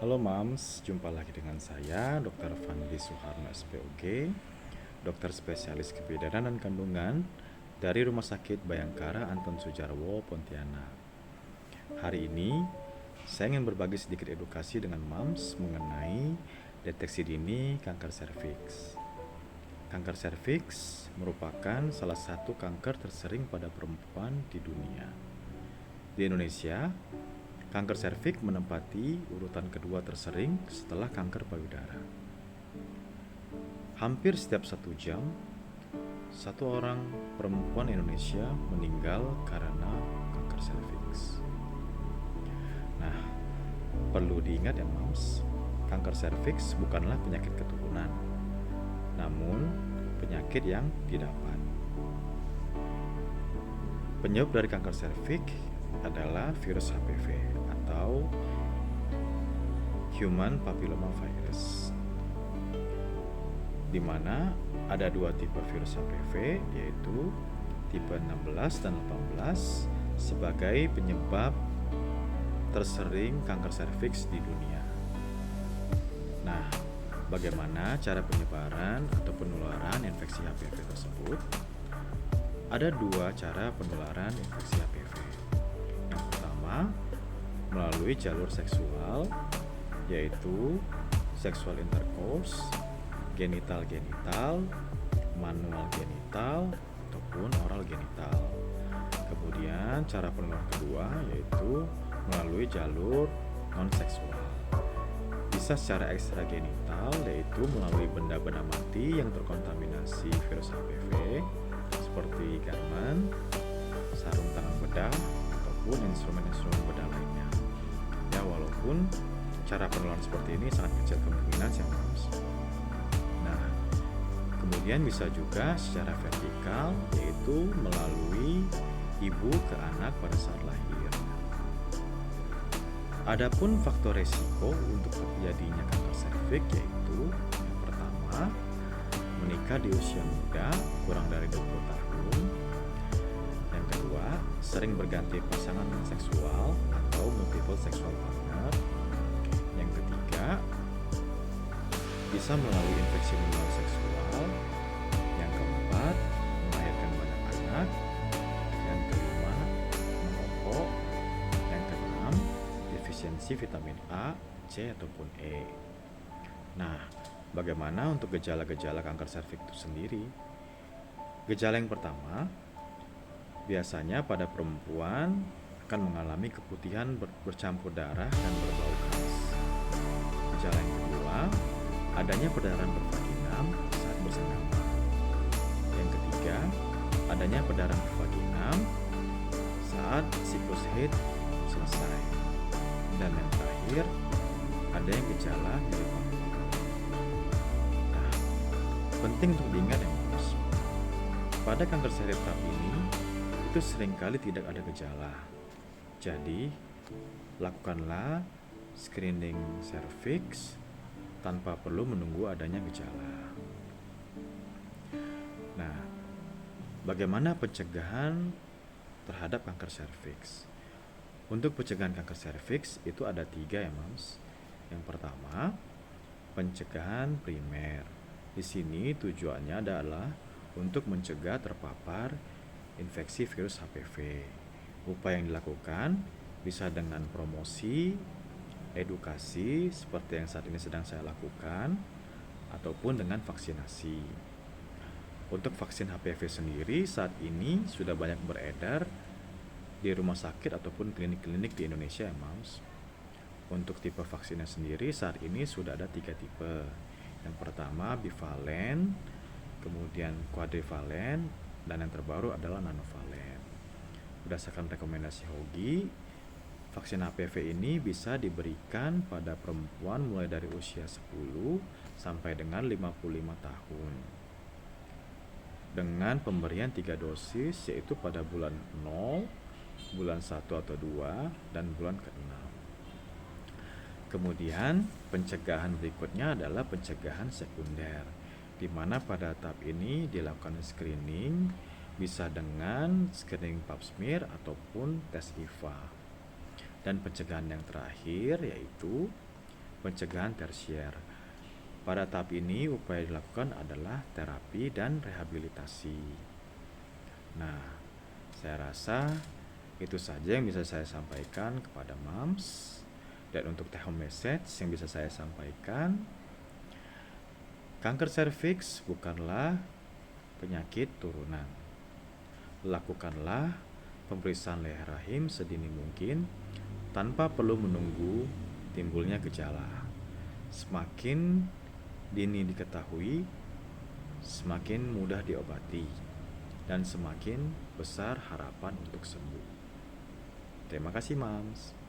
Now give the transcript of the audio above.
Halo Mams, jumpa lagi dengan saya, Dr. Fandi Suharno SPOG, dokter spesialis kebidanan dan kandungan dari Rumah Sakit Bayangkara Anton Sujarwo, Pontianak. Hari ini, saya ingin berbagi sedikit edukasi dengan Mams mengenai deteksi dini kanker serviks. Kanker serviks merupakan salah satu kanker tersering pada perempuan di dunia. Di Indonesia, kanker serviks menempati urutan kedua tersering setelah kanker payudara. Hampir setiap 1 jam, satu orang perempuan Indonesia meninggal karena kanker serviks. Nah, perlu diingat ya Mams, kanker serviks bukanlah penyakit keturunan, namun penyakit yang didapat. Penyebab dari kanker serviks adalah virus HPV atau Human Papilloma Virus, di mana ada 2 tipe virus HPV, yaitu tipe 16 dan 18 sebagai penyebab tersering kanker serviks di dunia. Nah, bagaimana cara penyebaran atau penularan infeksi HPV tersebut? Ada 2 cara penularan infeksi HPV. Yang pertama, melalui jalur seksual, yaitu sexual intercourse, genital-genital, manual genital, ataupun oral genital. Kemudian cara penularan kedua yaitu melalui jalur non-seksual. Bisa secara ekstragenital, yaitu melalui benda-benda mati yang terkontaminasi virus HPV seperti garmen, sarung tangan bedah, ataupun instrumen-instrumen bedah lainnya. Ya, walaupun cara penularan seperti ini sangat kecil kemungkinan sih Mas. Nah, kemudian bisa juga secara vertikal, yaitu melalui ibu ke anak pada saat lahir. Adapun faktor resiko untuk terjadinya kanker serviks yaitu yang pertama, menikah di usia muda kurang dari 20 tahun. Yang kedua, sering berganti pasangan seksual atau multiple sexual partner. Yang ketiga, bisa melalui infeksi menular seksual. Yang keempat, melahirkan banyak anak. Yang kelima, merokok. Yang keenam, defisiensi vitamin A, C, ataupun E. Nah, bagaimana untuk gejala-gejala kanker serviks itu sendiri? Gejala yang pertama, biasanya pada perempuan akan mengalami keputihan bercampur darah dan berbau khas. Gejala yang kedua, adanya perdarahan bervaginam saat bersenggama. Yang ketiga, adanya perdarahan bervaginam saat siklus haid selesai. Dan yang terakhir, ada yang gejala nyeri pangkal. Nah, penting untuk diingat ya Mas, pada kanker serviks tahap ini itu seringkali tidak ada gejala. Jadi, lakukanlah screening serviks tanpa perlu menunggu adanya gejala. Nah, bagaimana pencegahan terhadap kanker serviks? Untuk pencegahan kanker serviks itu ada 3 ya Mams. Yang pertama, pencegahan primer. Di sini tujuannya adalah untuk mencegah terpapar infeksi virus HPV. Upaya yang dilakukan bisa dengan promosi, edukasi seperti yang saat ini sedang saya lakukan, ataupun dengan vaksinasi. Untuk vaksin HPV sendiri saat ini sudah banyak beredar di rumah sakit ataupun klinik-klinik di Indonesia ya Mams. Untuk tipe vaksinnya sendiri saat ini sudah ada 3 tipe. Yang pertama bivalen, kemudian quadrivalen, dan yang terbaru adalah nanovalen. Berdasarkan rekomendasi HOGI, vaksin HPV ini bisa diberikan pada perempuan mulai dari usia 10 sampai dengan 55 tahun. Dengan pemberian 3 dosis yaitu pada bulan 0, bulan 1 atau 2, dan bulan ke-6. Kemudian pencegahan berikutnya adalah pencegahan sekunder, di mana pada tahap ini dilakukan screening bisa dengan screening pap smear ataupun tes IVA. Dan pencegahan yang terakhir yaitu pencegahan tersier. Pada tahap ini, upaya dilakukan adalah terapi dan rehabilitasi. Nah, saya rasa itu saja yang bisa saya sampaikan kepada moms. Dan untuk take home message yang bisa saya sampaikan, kanker serviks bukanlah penyakit turunan. Lakukanlah pemeriksaan leher rahim sedini mungkin tanpa perlu menunggu timbulnya gejala. Semakin dini diketahui, semakin mudah diobati, dan semakin besar harapan untuk sembuh. Terima kasih, Mams.